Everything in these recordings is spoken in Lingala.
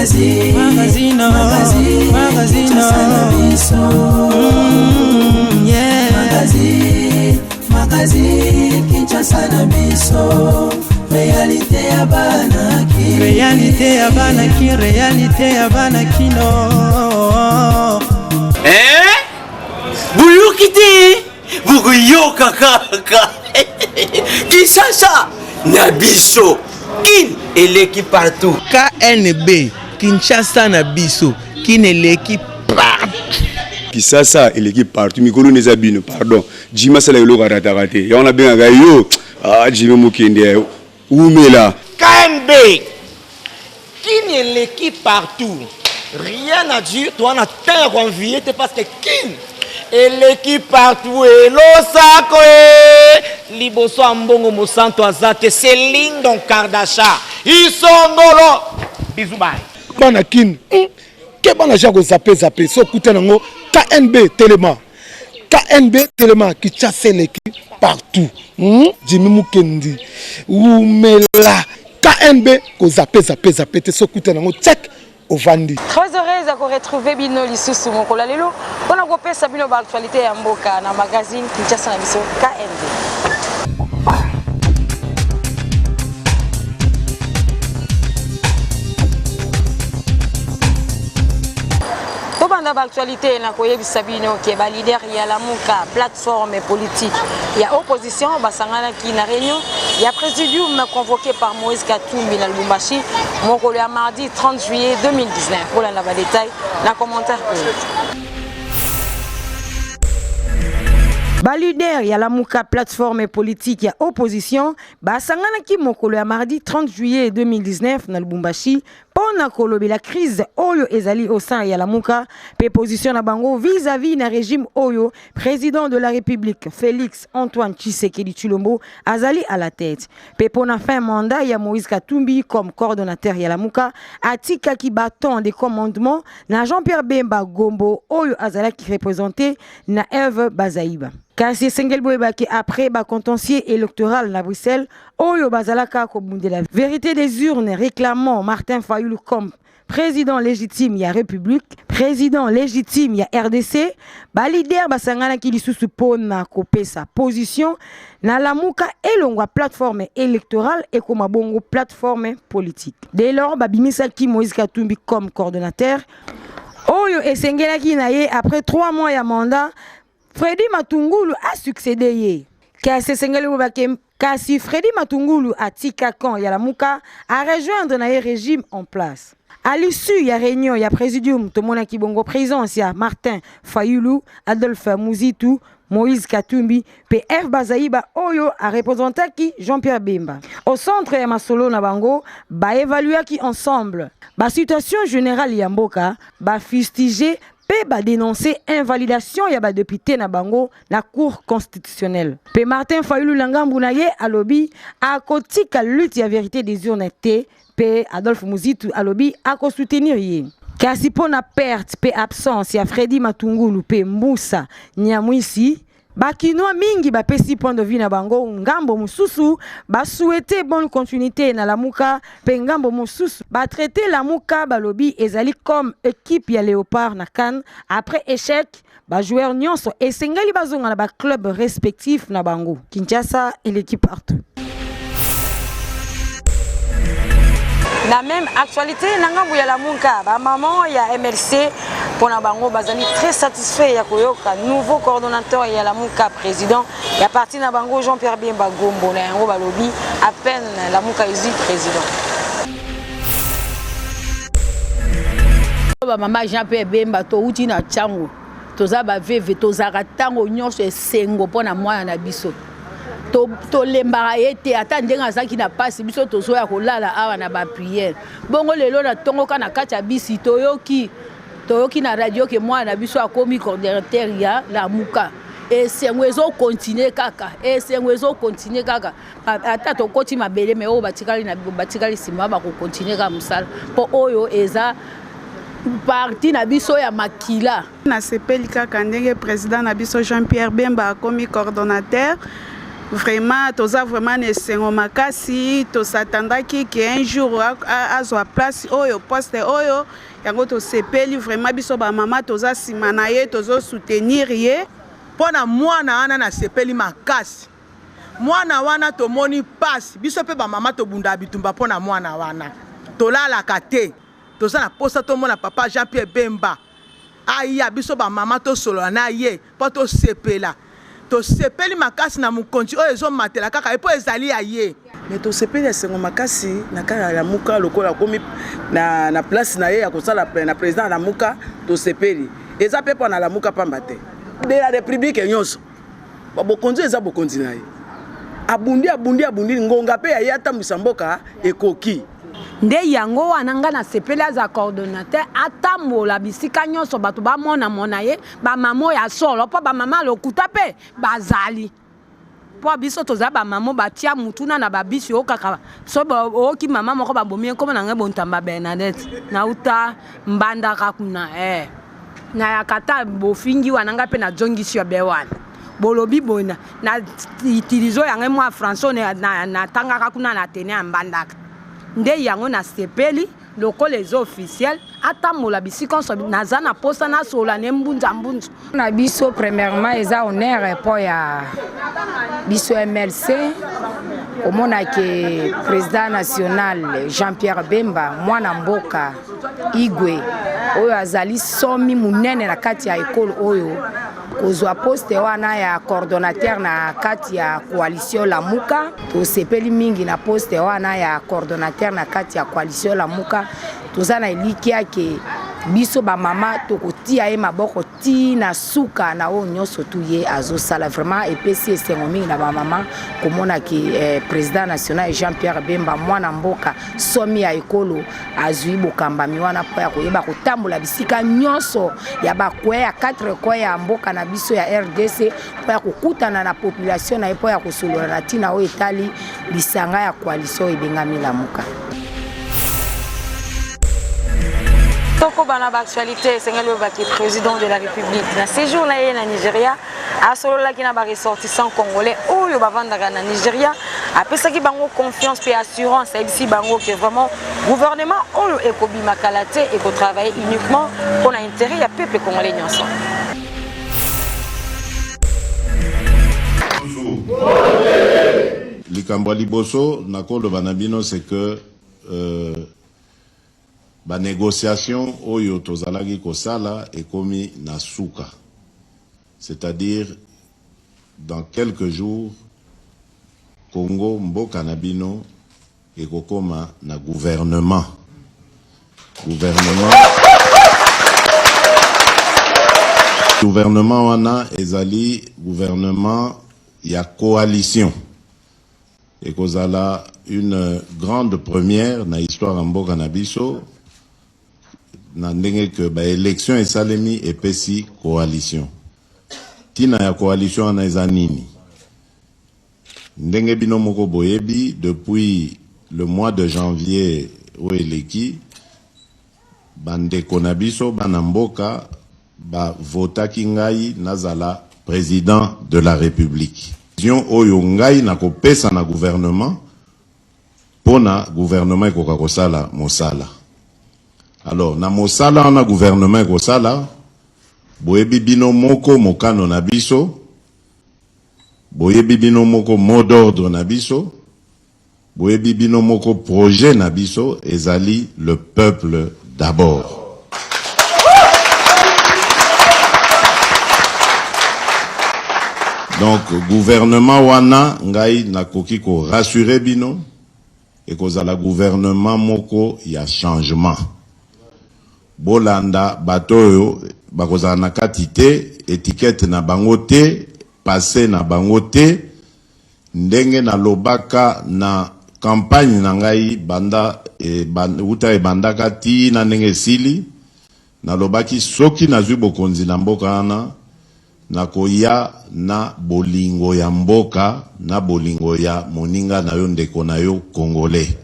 Magazine Kinshasa na biso. Réalité ya banaki. Réalité ya banaki, réalité ya banakino. Buyukiti, buguyoka kaka. Kinshasa na biso. Kin eleki partout. KNB Kinshasa na biso. Kin eleki partout. Kinshasa eleki partout. Mikolo nezabino, pardon. Jima sala yolo raté. Ya on a bien yo. Jima mukende. Oumela. KNB. Kin eleki partout. Rien à dire, toi on a terre envié parce que Kin et l'équipe partout et l'osako et liboso ambongo mosanto azate c'est Lindon Kardasha ils sont ngolo bisous bye bana Kin ke bana jako zappé so kutanango KNB Telema qui chasse l'équipe partout Jimmy Mukendi Oumela KNB ko zappé te so kutanango check Ovandi. Très heureuse de retrouver Bino Lisusu Mokola Lelo. On a repéré Sabino l'actualité à Mboka dans le magazine Kinshasa na biso KND. Dans l'actualité, on a Sabino qui est leader, il y a la Mouka, plateforme politique, il y a opposition, Basangana qui est en réunion, il y a présidium convoqué par Moïse Katumbi dans le Lubumbashi, Mokola mardi 30 juillet 2019. Pour la détail, dans le commentaire. Leader, il y a la Mouka, plateforme politique, il y a opposition, Basangana qui Mokola mardi 30 juillet 2019 dans le Lubumbashi. Pona kolobi la crise Oyo ezali au sein ya la Mouka pe position na bango vis-à-vis na régime Oyo président de la République Félix Antoine Tshisekedi Tshilombo azali à la tête pe pona fin mandat ya Moïse Katumbi comme coordonnateur ya la Mouka atika ki bâton de commandement na Jean-Pierre Bemba Gombo Oyo azala qui représenté na Eve Bazaïba. Kasi Sengel Boebake après contentieux électoral na Bruxelles Oyo bazalaka ko bunde la vérité des urnes réclamant Martin Fayulu comme président légitime ya République, président légitime ya RDC, leader basangana ki lisusu pona kopesa position na la Mouka elongwa plateforme électorale et comme bongo plateforme politique. Dès lors babimisa ki Moïse Katumbi comme coordonnateur Oyo esengela ki na ye après 3 mois ya mandat Freddy Matungulu a succédé. Kasi Freddy Matungulu a tika quand ya la Mouka a rejoindre na régime en place. À l'issue, il y a réunion, il y a présidium, tout le monde qui bongo présence, il y a Martin Fayulu, Adolphe Mouzitou, Moïse Katumbi, PF Bazaïba Oyo a représenté qui Jean-Pierre Bemba. Au centre ya Masolo na bango, ba évaluer qui ensemble. Ba situation générale ya Mboka, ba fustiger pe ba dénoncer invalidation ya ba député na bango la cour constitutionnelle. Pe Martin Fayulu Langambu na ye alobi a kotika lutte ya vérité des urnes pe Adolphe Mouzitou alobi a ko soutenir ye. Kasi pona perte pe absence ya Freddy Matungulu pe Moussa Nyamwisi bakinoa mingi ba pesi point de vue na bango ngambo mususu ba souhaiter bonne continuité na la Mouka pe ngambo mususu ba traiter la Mouka balobi ezali comme équipe ya Léopard na CAN après échec ba joueur nyonso esengeli bazonga na ba club respectif na bango Kinshasa et l'équipe partout. La même actualité, nangambu ya la Mouka, ba maman ya MLC pour na bango bazali très satisfait ya koyoka nouveau coordonnateur ya la Mouka président ya parti na bango Jean-Pierre Bemba Gombo na yango balobi à peine la Mouka ici président. Ba maman Jean-Pierre Bemba to uti na chango toza ba veve tozaka tango nyonso esengo pona mwana na biso. To lembara ete ata ndenga zaki na pasi biso tozo ya kolala awa na ba prière bongo lelo na tongo kana kati ya bisi toyoki na radio ke mwana na biso akomi coordinateur ya la Mouka et sengwezo continuer kaka ata to koti mabele me o batikali sima ba ko continuer ka musala po oyo eza parti na biso ya makila na sepeli kaka ndenge président na biso Jean-Pierre Bemba akomi coordonnateur Vraiment, toza vraiment nesengo makasi, to s'attendaki qu'un jour azwa place oyo poste oyo yango to sepeli vraiment biso ba mama toza simana ye tozo soutenir ye pona mwana wana na sepeli makasi. Mwana wana to moni passe biso pe ba mama to bunda bitumba pona mwana wana. Tolala kate. Toza na posta to mona papa Jean-Pierre Bemba. Aya biso ba mama to solo na ye po to sepela. To sepeli makasi na mukonzi oyo ezo matela kaka epo ezali aye. Mais to sepeli esengo makasi na kala la muka lokola komi na place na ye ya kosala na président la muka to sepeli. Eza pe pa na la muka pamba te. De la république nyonso. Ba bokonzi eza bokonzi na ye. Abundi ngonga pe ya ata musamboka ekoki. Nde yango wana nga na sepela za coordonnateur atambola bisika nyonso bato bamona ye ba mamo ya solo po ba mama lokuta pe bazali po biso toza ba mamo batia mutuna na babisi okaka so oki mama moko babomi ko na ngai bontamba Bernadette na uta mbanda kakuna na yakata bofingi wana nga pe na jongisi ya bewana bolobi bona na utilizo yango mwa français na tanga kakuna na tene mbanda nde yango na sepeli loko les officiels atamola bisika so naza na posta na sola ne mbunza na biso premièrement eza honneur po ya biso MLC omona ke président national Jean-Pierre Bemba mwana mboka Igwe oyo azali somi munene na kati ya école oyo kozwa poste wana ya coordonnateur na kati ya coalition Lamuka to sepeli mingi na poste wana ya coordonnateur na kati ya coalition Lamuka toza na elikia ke biso ba mama to kotia ye maboko ti na suka na o nyonso tu ye azosala vraiment epesi esengo mingi na ba mama komona ki président national Jean-Pierre Bemba mwana mboka somi ya ekolo azui bokamba miwana po ya koyeba kotambola bisika nyonso ya bakwe ya 4 kwa ya mboka na biso ya RDC po ya kokutana na population na po ya kosolola na tina o etali bisanga ya coalition ebengami Lamuka. Toko bana actualité Sengel Baki président de la République na séjour na na Nigeria a solo la kina ba ressortissant congolais oyo bavandaka na Nigeria apesaki bango confiance et assurance ici bango que vraiment gouvernement oyo ekobima kalate et ko travailler uniquement pour l'intérêt ya peuple congolais nyonso. Likambo liboso nakolo banabino c'est que ba négociation oyo tozalaki kosala ekomi na suka, c'est-à-dire dans quelques jours Congo mboka na bino ekokoma na gouvernement wana ezali gouvernement ya coalition ekozala une grande première na histoire mboka na biso na ndenge que ba élection esalemi epesi coalition. Tina ya coalition wana eza nini? Ndenge bino moko boyebi depuis le mois de janvier o eleki bandeko na biso bana mboka ba votaki ngai nazala président de la République. Vision oyo ngai na kopesa na gouvernement pona gouvernement ekoka kosala mosala. Alors, na mosala na gouvernement kosala, boyebi bino moko mokano na biso, boyebi bino moko mot d'ordre na biso, boyebi bino moko projet na biso, ezali le peuple d'abord. Donc, gouvernement wana ngai nakoki ko rassurer bino, et kozala gouvernement moko ya changement. Bolanda batoyo bakozala na kati te, étiquette na bango te, passé na bango te, ndenge na lobaka na campagne na ngai banda uta e bandaka ti na ndenge sili na lobaki soki na zwi bokonzi na mboka ana na koya na bolingo ya mboka na bolingo ya moninga na yo ndeko na yo congolais.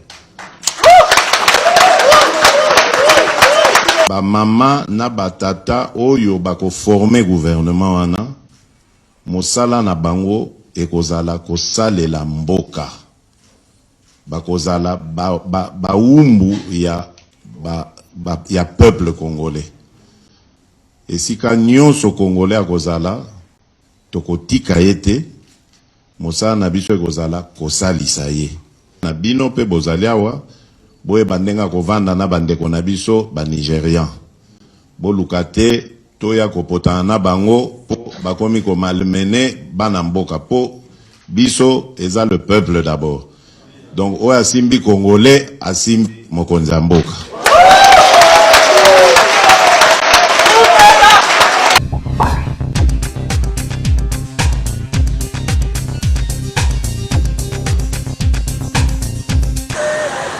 Ba mama na batata oyo bako former gouvernement wana mosala na bango ekozala kosalela mboka bakozala baumbu ya peuple congolais esika nyonso congolais akozala tokotika ete mosala na biso ekozala kosalisa ye na bino mpe bozali awa boyeba ndenge kovanda na bandeko na biso banigérian boluka te toya kopotana na bango po bakomi komalmene bana mboka po biso eza le peuple d'abord donc oyo asimbi congolais asimbi mokonzi ya mboka.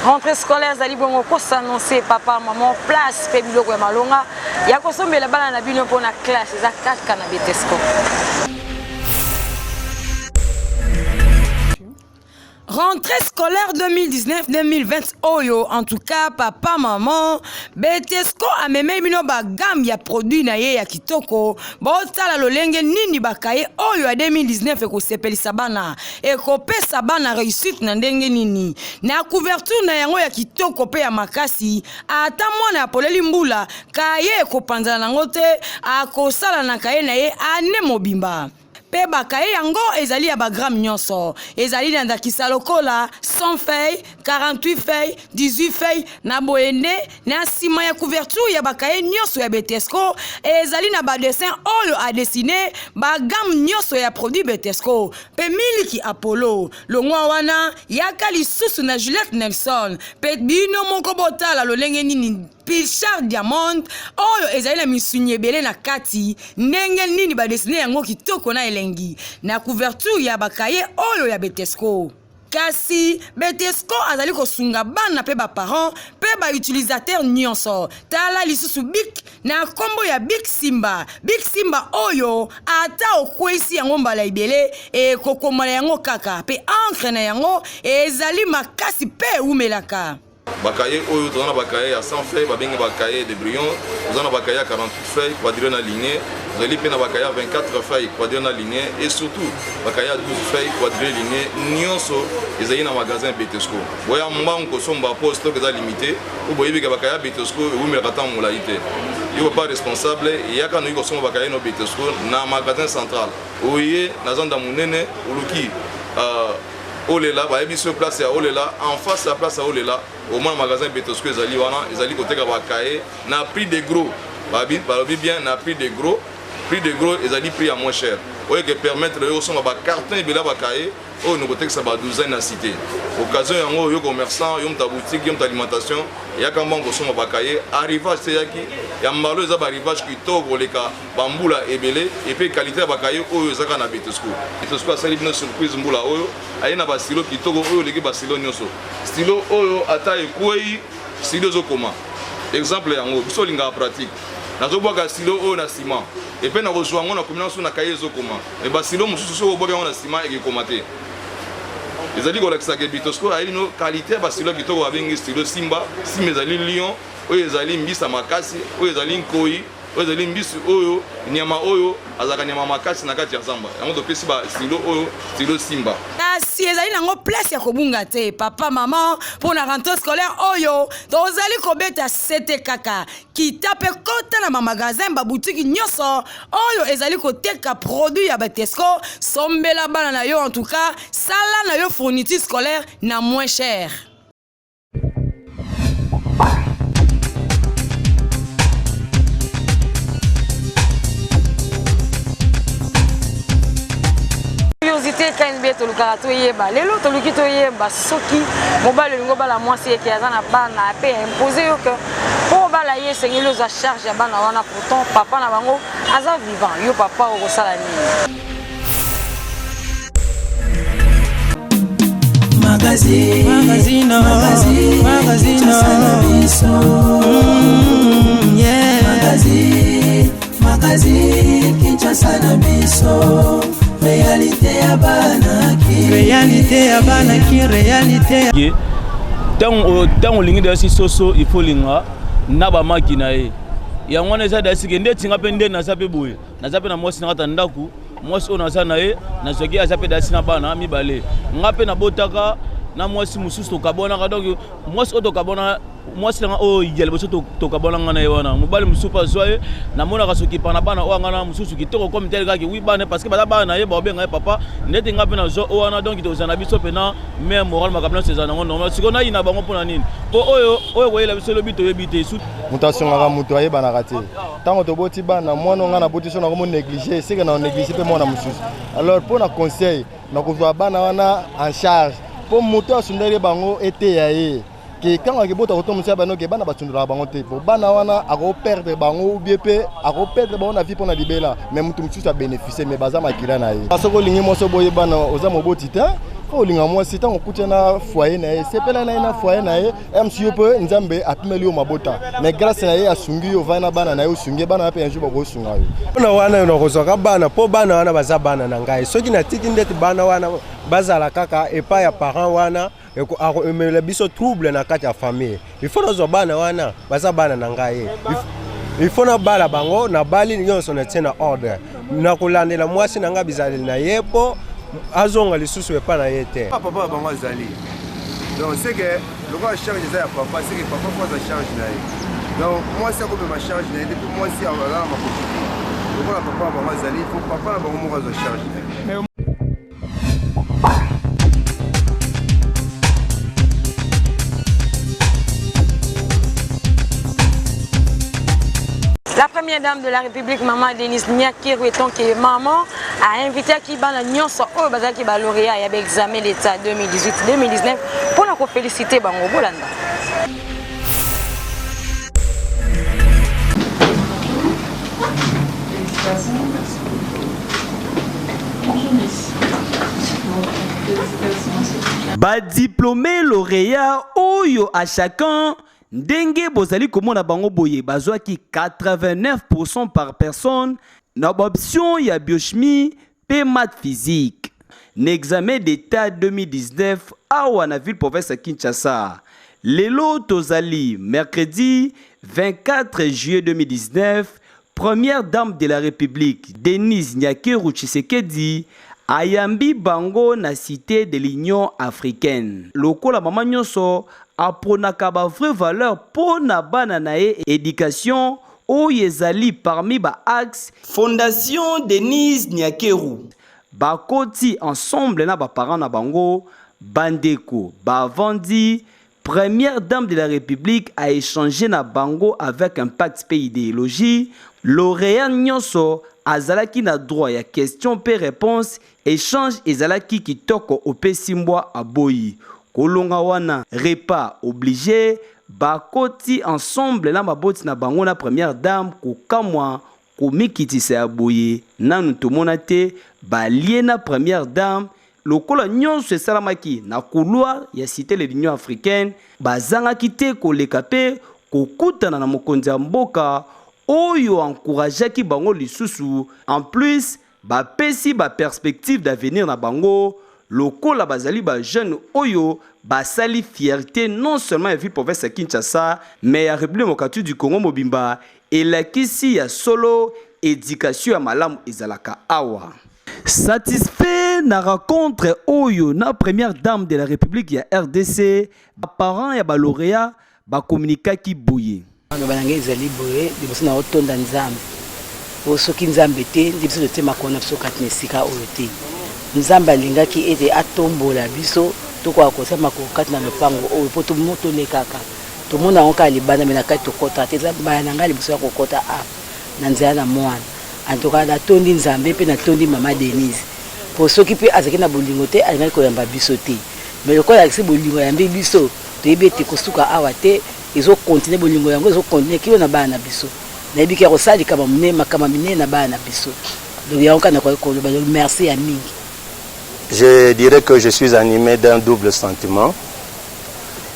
Rentrée scolaire zali bongo ko s'annoncer papa maman place pe biloko ya malonga ya kosombela bana na bino pona classe za 4 kana Betesco. Rentrée scolaire 2019-2020 oyo en tout cas papa maman Betesco a meme bino ba gamme ya produit na ye ya kitoko botala lolenge nini bakaye oyo ya 2019 eko sepelisa bana eko pesa bana réussite na ndenge nini na couverture na yango ya kitoko pe ya makasi ata mwana ya poleli mbula kaye eko panzana nango te akosala na kaye na ye ane mobimba. Pe bakaye yango ezali ya bagram nyonso ezali na ndakisa lokola 100 feuilles 48 feuilles 18 feuilles na boende na sima ya couverture ya bakaye nyonso ya Betesco ezali na ba dessin oyo a dessiner ba gamme nyonso ya produit Betesco pe miliki Apollo longwa wana yaka lisusu na Juliette Nelson pe bino moko botala lolenge nini Pichard Diamond oyo ezali na misunye belé na kati ndenge nini ba dessiner yango kitoko na elengi na couverture ya bakaye oyo ya Betesco. Kasi Betesco azali kosunga bana pe ba parents pe ba utilisateur nyonso tala lisusu Bic na kombo ya Bic Simba oyo ata okwesi yango mbala ibele e kokomala yango kaka pe encre na yango ezali makasi pe umelaka. Bakaye oyo tozana bakaye à 100 feuilles babenge bakaye de brillant tozana bakaye à 48 feuilles quadrillé na lignée tozali pe na bakaye à 24 feuilles quadrillé na lignée et surtout bakaye à 12 feuilles quadrillé lignée nyonso ezali na magasin Betesco boya mbango somba po stock eza limité ou boyebi ka bakaye Betesco ou melata molaité yo pas responsable yaka no ko somba bakaye no Betesco na magasin central oye na zanda munene uluki Olela, bah ebi sur place à Olela, en face la place à Olela, au moins magasin Betesco ezali wana, ezali côté kabakaye, na prix de gros, bah bien na prix de gros ezali prix à moins cher. Oye que permettre yo son ba carton et bela bakaye, oh nous côté que ça ba douzaine na cité. Occasion yango yo commerçant, yo ta boutique, yo ta alimentation, ya kamba ngo son bakaye, arrivage c'est yaki, ya mbalo za ba arrivage qui togo leka bambula ebele et puis qualité bakaye oyo zaka na Betesco. Betesco asali bino surprise mbula oyo. Ayena ba stylo kitoko oyo leki ba stylo nyonso stylo oyo ata ekwei stylo zokoma exemple yango biso linga pratique nazobwaka stylo oyo na ciment et pe na kozwa ngo na combinaison na kaye zokoma e ba stylo mususu so obwaka ngo na ciment ekekoma te ezali kolakisa ke Betesco ayino qualité ba stylo kitoko abengi stylo Simba ezali lion oyo ezali mbisa makasi oyo ezali nkoi oyo ezali mbisi oyo nyama oyo azaka nyama makasi na kati ya zamba yango topesi ba stylo oyo stylo Simba kasi ezali nango place ya kobunga te papa maman pour la rentrée scolaire oyo tozali kobeta sete kaka kitape kota na ma magasin ba boutique nyonso oyo ezali koteka produit ya Betesco sombela bana na yo en tout cas sala na yo fourniture scolaire na moins cher. KNB tolukaka toyeba lelo toluki toyeba soki mobali lingo bala mwasi eke aza na bana pe imposer yo que po bala ye sengeli oza charge ya bana wana pourtant papa na bango aza vivant yo papa okosala nini. Magazine Kinshasa na biso réalité ya bana ki réalité ya tant olingi de soso il faut linga na ba makina ye yango na za da sike nde tinga pe nde na zape boye na zape na mosi na ndako mwasi oyo naza na ye nazwaki aza mpe dasi na bana mibale nga mpe nabotaka na mwasi mosusu tokabonaka donc mwasi oyo tokabona mwasi nanga oyo ya liboso tokabonanga na ye wana mobali mosusu mpe azwa ye namonaka soki pa na bana oyo anga na mosusu kitoko komi tele kaki wi bana parce que baza bana na ye baobenga ye papa ndeti nga mpe nazwa oyo wana donc tozala na biso mpena mare moral makambo nyonso eza nango normal sikoyo nayi na bango mpona nini mpo oyo koyela biso elobi toyebi te moto asongaka moto ayebanaka te ntango toboti bana mwana nga na boti so nakomo néglige eseke na néglige mpe mwana mosusu alors mpo na conseil nakozwa bana wana en charge mpo moto asundeli bango eteya ye ke kanga ke bota koto musa bano ke bana batundula bango te po bana wana ako perdre bango ou bien pe ako perdre bango na vie pona libela mais mutu mutu sa bénéficier mais baza makila na ye parce que lingi moso boye bana oza moboti ta ko linga mo si tango kutia na foyer na ye sepela na foyer na ye monsieur pe nzambe apimeli yo mabota mais grâce na ye asungi yo vana bana na yo sungi bana pe un jour bako sunga yo na wana no kozoka bana po bana wana baza bana na ngai soki na tiki ndeti bana wana bazala kaka epa ya parent wana emela biso trouble na kati ya famille il faut nazwa bana wana baza bana na ngai il faut na bala bango na bali nyonso na tina ordre na kolandela mwasi na nga bizaleli na ye po azonga lisusu epa na ye te papa bango azali donc c'est que le roi change ça ya papa c'est que papa faut change na ye donc mwasi akobema change na ye depuis mwasi ala makokiki lokola papa bango azali il faut papa na bango moko azwa change na ye. La première dame de la République, Maman Denise Nyakeru, étant que maman a invité Kibana Nyonso au bazar qui lauréat et avec examen l'État 2018-2019 pour la féliciter Bango Bolanda. Diplômé lauréat oyo à chacun ndenge bozali komona bango boye bazwaki 89% par personne na option ya biochimie pe maths physique na examen d'état 2019 awa na ville province Kinshasa. Lelo tozali mercredi 24 juillet 2019, première dame de la République Denise Nyakeru Tshisekedi ayambi bango na cité de l'Union africaine. Lokola mama nyonso apronaka ba vraie valeur pona bana na ye éducation oyo ezali parmi ba axe Fondation Denise Nyakeru. Bakoti ensemble na ba parents na bango bandeko bavandi. Première dame de la République a échangé na bango avec impact pays idéologie. Lauréat nyonso azalaki na droit ya question pe réponse échange ezalaki kitoko opesimbwa aboyi. Kolonga wana repas obligé bakoti ensemble na maboti na bango na première dame kokamwa komikitisa ya boye nanu tomona te balie na première dame lokola nyonso esalamaki na couloir ya cité de l'Union africaine bazangaki te koleka pe kokutana na mokonzi ya mboka oyo encourageaki bango lisusu en plus bapesi ba perspective d'avenir na bango lokola bazali ba jeune oyo basali fierté non seulement ya ville province ya Kinshasa mais ya République démocratique du Congo mobimba elakisi ya solo éducation ya malamu ezalaka awa. Satisfait na rencontre oyo na première dame de la République ya RDC parents ya ba lauréat ba communicaki boye bananga ezali boye liboso na otonda nzambe osoki nzambe te liboso te makona biso kati nesika oyo te nzambe alingaki ete atombola biso tokoka kosama kokati na lopango oyo po tomotolekaka tomona onka libanda me na kati tokota te nzambe nanga liboso ya kokota a na nzela na mwana antoka natondi nzambe mpe natondi mama Denise po soki mpe azalaki na bolingo te alingaki koyamba biso te me lokola alakisi bolingo yambi biso toyebi ete kosuka awa te ezokontinue bolingo yango ezokontinue kilo na bana na biso nayebi ke kosalika makama minene na bana na biso donc yango kana koloba merci ya mingi. Je dirais que je suis animé d'un double sentiment.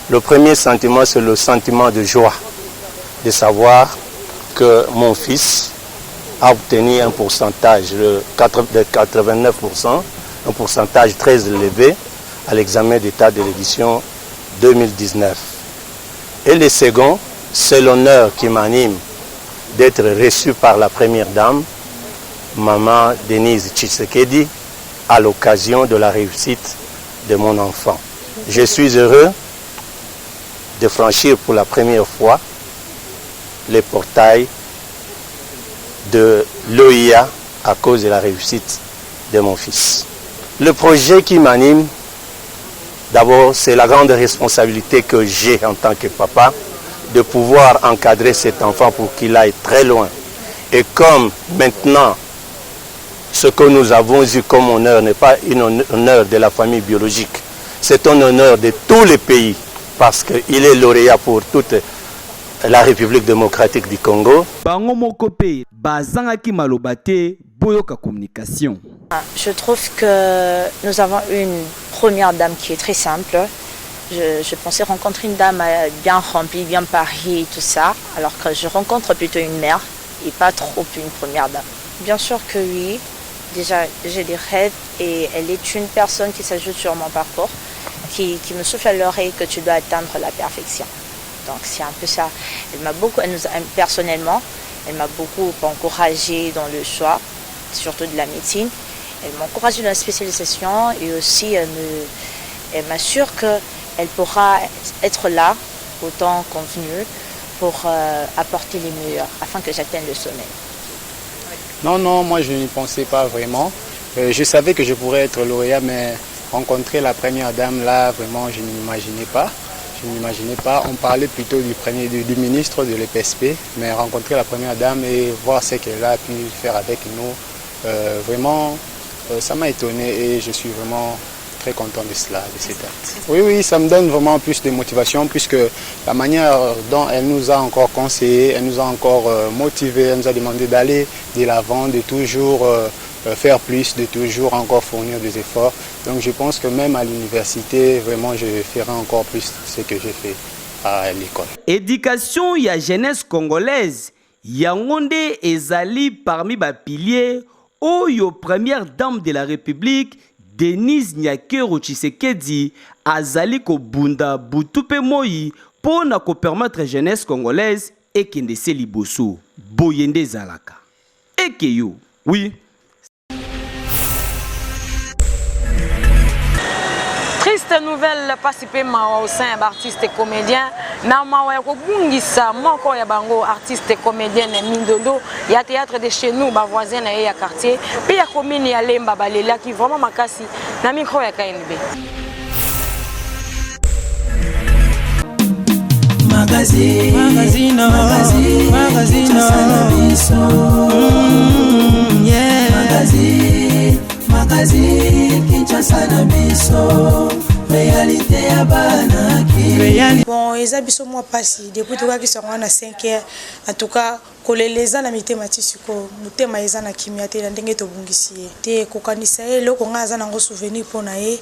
Le premier sentiment, c'est le sentiment de joie, de savoir que mon fils a obtenu un pourcentage de 89%, un pourcentage très élevé à l'examen d'état de l'édition 2019. Et le second, c'est l'honneur qui m'anime d'être reçu par la première dame maman Denise Tshisekedi à l'occasion de la réussite de mon enfant. Je suis heureux de franchir pour la première fois les portails de l'OIA à cause de la réussite de mon fils. Le projet qui m'anime, d'abord, c'est la grande responsabilité que j'ai en tant que papa de pouvoir encadrer cet enfant pour qu'il aille très loin. Et comme maintenant, ce que nous avons eu comme honneur n'est pas un honneur de la famille biologique, c'est un honneur de tous les pays parce qu'il est lauréat pour toute la République démocratique du Congo. Communication. Je trouve que nous avons une première dame qui est très simple. Je pensais rencontrer une dame bien remplie, bien pariée, tout ça, alors que je rencontre plutôt une mère et pas trop une première dame. Bien sûr que oui, déjà j'ai des rêves et elle est une personne qui s'ajoute sur mon parcours, qui me souffle à l'oreille que tu dois atteindre la perfection. Donc c'est un peu ça. Personnellement, elle m'a beaucoup encouragée dans le choix, surtout de la médecine. Elle m'a encouragée dans la spécialisation et aussi elle m'assure qu'elle pourra être là au temps convenu pour apporter les meilleurs afin que j'atteigne le sommet. Non, moi je n'y pensais pas vraiment. Je savais que je pourrais être lauréat, mais rencontrer la première dame là, vraiment je ne m'imaginais pas. On parlait plutôt du ministre de l'EPSP, mais rencontrer la première dame et voir ce qu'elle a pu faire avec nous, vraiment, ça m'a étonné et je suis vraiment très content de cela, de cet acte. Oui, ça me donne vraiment plus de motivation puisque la manière dont elle nous a encore conseillé, elle nous a encore motivé, elle nous a demandé d'aller de l'avant, de toujours faire plus, de toujours encore fournir des efforts. Donc je pense que même à l'université, vraiment je ferai encore plus ce que j'ai fait à l'école. Éducation ya jeunesse congolaise, yangonde ezali parmi ba piliers oyo première dame de la République Denise Nyakero Tshisekedi azali ko bunda butupe moi pour na ko permettre jeunesse congolaise et kende se liboso boyende zalaka. Ekeyo, oui. Triste nouvelle participer au sein d'artistes et comédiens. Na mawa ko bungisa moko ya bango artistes et comédiens Mindolo ya théâtre de chez nous ba voisin na ya quartier puis ya commune ya Lemba balela qui vraiment makasi na micro ya KNB. Magazine Kinshasa na biso réalité ya bana ki bon eza biso mwa pasi depuis to ka ki songa na 5h en tout cas koleleza na mitema tisiko mutema eza na kimia te ndenge to bungisi te kokanisa eloko nga aza nango souvenir pona ye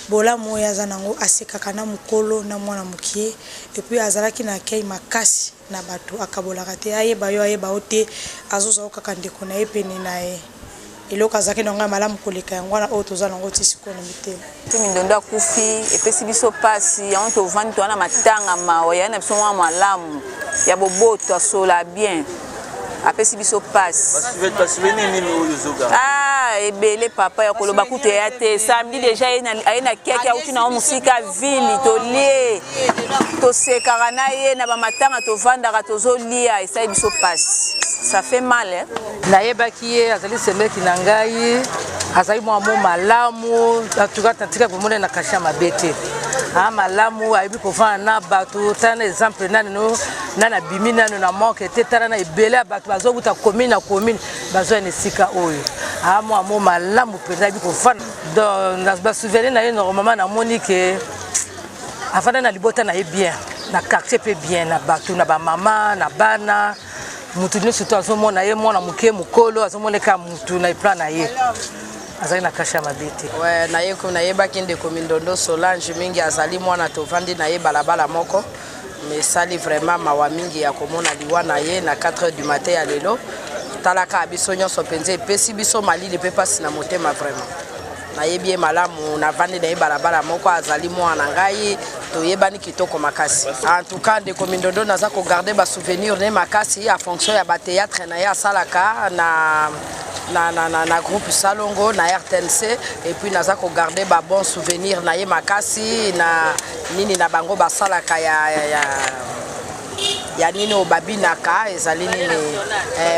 bola moya aza nango asekaka na mukolo na mwana mukie et puis azalaki na kei makasi na bato akabolaka te ayeba yo ayeba ote azoza okaka ndeko na ye pene na ye eloko azaki nanga malamu koleka yango wana oyo toza nango tisiko na mitema Mindondo akufi epesi biso pasi yango tovandi towana matanga mawa ya na biso mwa malamu ya boboto asola bien apesi biso pasi ebele papa ya koloba kutu ya te samedi déjà aye na keke auti na musika ville tolie tosekaka na ye na bamatanga tovandaka tozolia esali biso pasi ça fait mal hein nayebaki ye azali semeki na ngai azali mwa mo malamu atuka tatika komona na kasha mabete malamu ayebi kovanda na bato tana exemple nano nana bimi nano na moke te tana na ebele bato bazobuta commune na commune bazo na esika oyo mwa mo malamu mpenza ayebi kovanda donc ba souvenir na ye normalement na moni ke afanda na libota na ye bien na quartier pe bien na bato na ba mama na bana mutu nyonso to azomona ye mwana moke mokolo azomoneka mutu na plan na ye azali na kasha mabete na ye ko na ye bakinde Mindondo Solange mingi azali mwana tovandi na ye balabala moko mais sali vraiment mawa mingi ya komona liwa na ye na 4h du matin ya lelo talaka biso nyonso penze epesi biso malili pe pasi na motema vraiment nayebi malamu navandi na balabala moko azali mwana ngai toyebani kitoko makasi. En tout cas ndeko Mindondo naza ko garder ba souvenir ne makasi en fonction ya ba théâtre na ya salaka na groupe Salongo na RTNC et puis naza ko garder ba bon souvenir na ye makasi na nini na bango ba salaka ya nini obabinaka ezali nini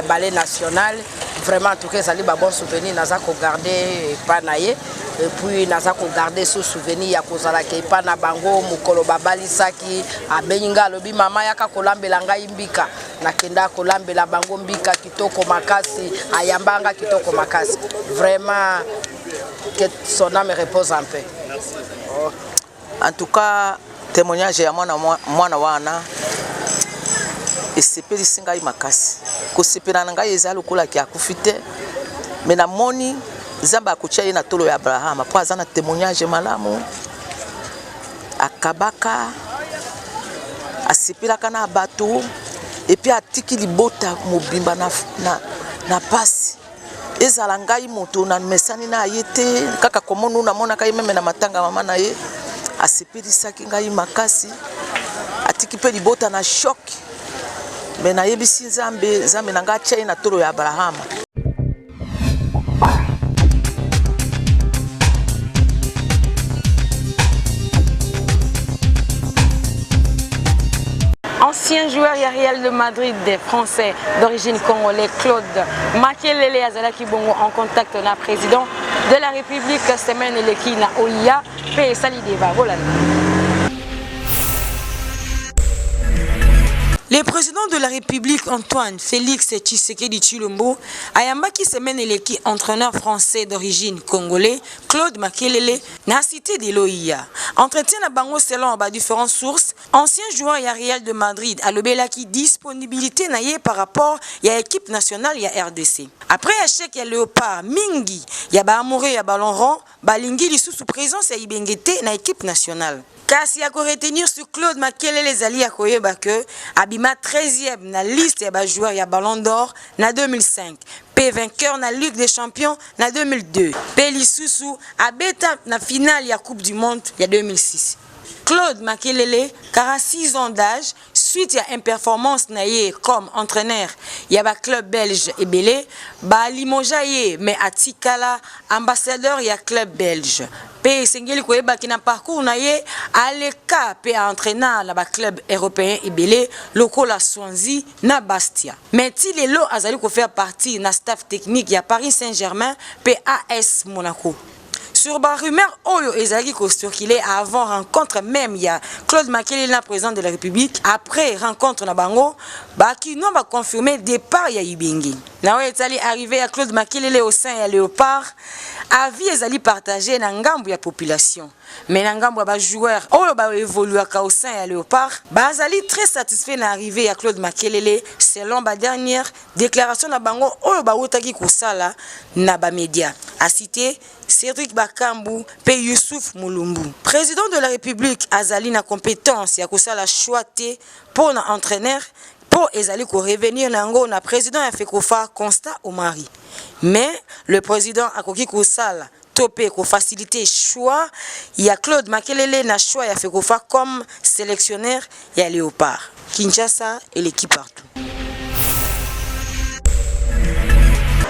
ballet national. Vraiment en tout cas ezali ba bon souvenir naza ko garder pa na ye. Et puis naza ko garder ce souvenir ya kozala ke pa na bango mukolo babalisaki abeninga lobi mama yaka kolambela ngai mbika nakenda kolambela bango mbika kitoko makasi ayambanga kitoko makasi. Vraiment que son âme repose en paix. En tout cas témoignage ya mwana wana esepelisi ngai makasi kosepela na ngai eza lokola ki akufite mais na moni Zamba akutia ye na tolo ya Abraham po aza na témoignage malamu akabaka asipilaka na bato et puis atiki libota mobimba na pasi ezala ngai moto na mesani na yete kaka komonu na mona kai meme na matanga mama na ye asipilisaki ngai makasi atiki pe libota na shock mais na yebisi Nzambe na ngai atia ye na tolo ya Abraham. Ancien joueur ya Real de Madrid des Français d'origine congolais Claude Makelele azalaki bongo en contact na président de la République semaine eleki na OIA pe salideva volana. Le président de la République Antoine Félix Tshisekedi Tshilombo ayambaki semaine eleki entraîneur français d'origine congolais Claude Makelele na cité de l'OIA. Entretien na bango selon ba différentes sources, ancien joueur ya Real de Madrid alobelaki disponibilité na ye par rapport ya équipe nationale ya RDC. Après échec ya Léopard mingi ya ba amoureux ya ballon rond, balingi lisusu présence ya Ibengete na équipe nationale. Kasi ya ko retenir sur Claude Makelele zali ya koyeba que abima 13e na liste ya ba joueur ya Ballon d'Or na 2005, pe vainqueur na Ligue des Champions na 2002, pe lisusu abeta na finale ya Coupe du Monde ya 2006. Claude Makelele, 46 ans d'âge, suite à une performance naïe comme entraîneur, il y a un club belge et belé, ba limoja ye mais atikala ambassadeur il y a club belge. Pe sengeli ko yeba kina parcours naïe aleka pe entraîneur na ba club européen et belé, lokola Swansea na Bastia. Mais ti lelo azali ko faire partie na staff technique il y a Paris Saint-Germain pe AS Monaco. Sur ba rumeur oyo ezali ko circuler avant rencontre même il y a Claude Makelele na président de la République après rencontre na bango ba ki non ba confirmer départ ya Ibengi. Na oyo etali arrivé à Claude Makelele au sein ya Léopard avis ezali partagé na ngambu ya population. Mais na ngambu ba joueur oyo ba évoluer au sein ya Léopard bazali très satisfait na arrivée à Claude Makelele selon ba dernière déclaration na bango oyo ba wotaki kusala na ba média. A cité Cédric Bakambu pe Youssouf Moulumbu. Président de la République azali na compétence ya kusala choité pour na entraîneur pour ezali ko revenir nango na président ya Fekofa Constant Omari. Mais le président akoki kusala topé ko faciliter choix ya Claude Makelele na choix ya Fekofa comme sélectionneur ya Léopard. Kinshasa et l'équipe partout.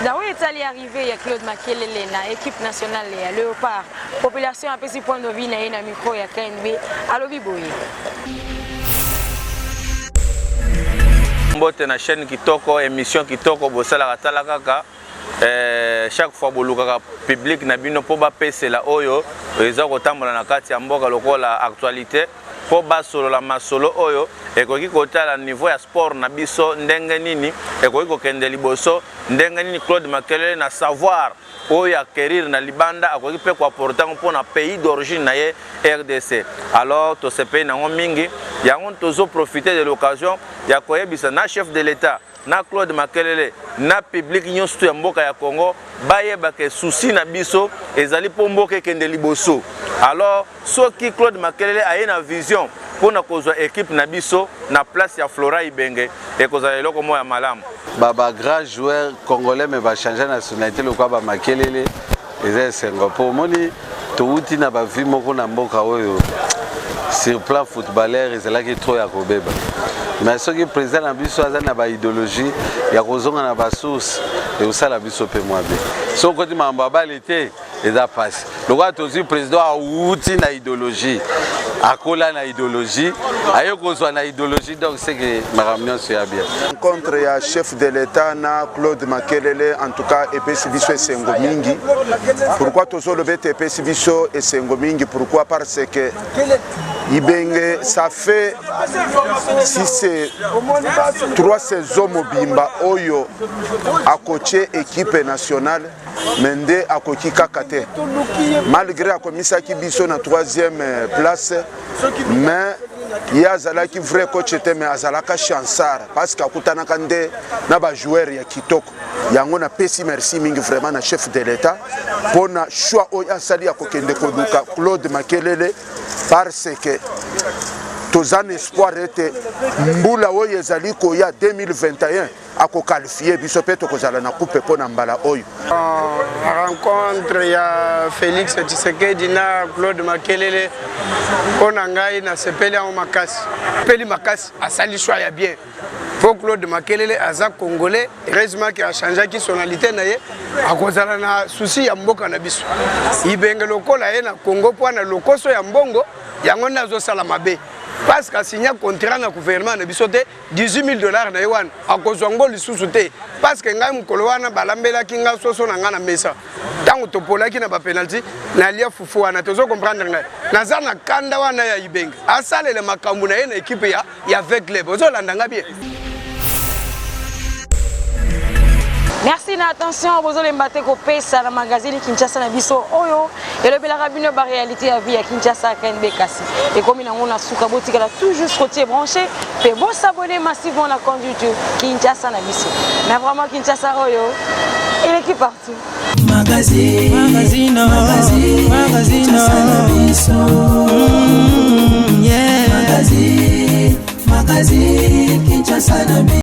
Là où est allé arriver, il y a Claude Makelele, na équipe nationale, il y a Léopard. Population a petit point de vie, il y a un micro, il y a KNB. Allo Biboye. Mbote na chaîne kitoko, émission kitoko, bosala katala kaka. Chaque fois bolukaka public na bino po ba pese la oyo, eza kotambola na kati ya mboka lokola actualité. Po basolo la masolo oyo ekoki kotala niveau ya sport na biso ndenge nini ekoki kokende liboso ndenge nini Claude Makelele na savoir oyo acquérir na libanda akoki pe ko apporter pour na pays d'origine na ye RDC. Alors to se pays nango mingi yango tozo profiter de l'occasion ya koyebisa na chef de l'État na Claude Makelele na public nyonso ya mboka ya Congo bayeba ke souci na biso ezali po mboka kende liboso. Alors soki Claude Makelele a une vision pour na kozwa équipe na biso na place ya Flora Ibenge et kozala eloko moya malamu. Baba grand joueur congolais mais va changer nationalité le quoi ba Makelele eza esengo mpo moni touti na bavi moko na mboka oyo sur plan footballeur ezalaki trop ya kobeba mais soki président na biso aza na baidéologie ya kozonga na basource eosala biso mpe mwa be soki koti makambo abali te eza pasi lokola tozwi président awuti na idéologie akola na idéologie aye kozwa na idéologie donc c'est que makambo nyonso ya bien rencontre ya chef de l'état na Claude Makelele en tout cas epesi biso esengo mingi. Pourquoi tozoloba ete epesi biso esengo mingi? Pourquoi? Parce que Ibenge ça fait si c'est 3 saisons mobimba oyo a coaché équipe nationale mende akoki kakate malgré akomisaki biso na 3e place mais il y a zalaki vrai coach était mais azalaka chansard parce qu'akutanaka nde na ba joueur ya kitoko yango na pesi merci mingi vraiment na chef de l'état pona choix oyo asali ya kokende koduka Claude Makelele parce que tozan espoir ete mbula oyo ezali koya 2021 ako qualifier biso pe tokozala na coupe pona mbala oyo. Rencontre ya Félix Tshisekedi na Claude Makelele pona ngai na sepeli en makasi peli makasi asali choix ya bien pour Claude Makelele aza congolais heureusement qu'il a changé ki sonalité na ye akozala na souci ya mboka na biso Ibenge lokola ye na Congo pona lokoso ya mbongo yango nazo sala mabe parce que signé contrat na gouvernement na biso te $18,000 na yewan akozwango lisusu te parce que ngai mukolo wana balambela ki nga soso na nga na mesa tango topolaki na ba penalty na lia fufu wana tozo comprendre ngai naza na kanda wana ya Ibenge asalele makambu na ye na équipe ya avec club ozo landanga bien. Merci na attention bozole mbate ko pesa na magazine Kinshasa na biso oyo elobela rabino ba réalité ya vie ya Kinshasa KNB kasi et comme na ngona suka botika la toujours côté branché pe bon s'abonner massivement na compte YouTube Kinshasa na biso mais vraiment Kinshasa oyo il est qui partout magazine na biso magazine Kinshasa na biso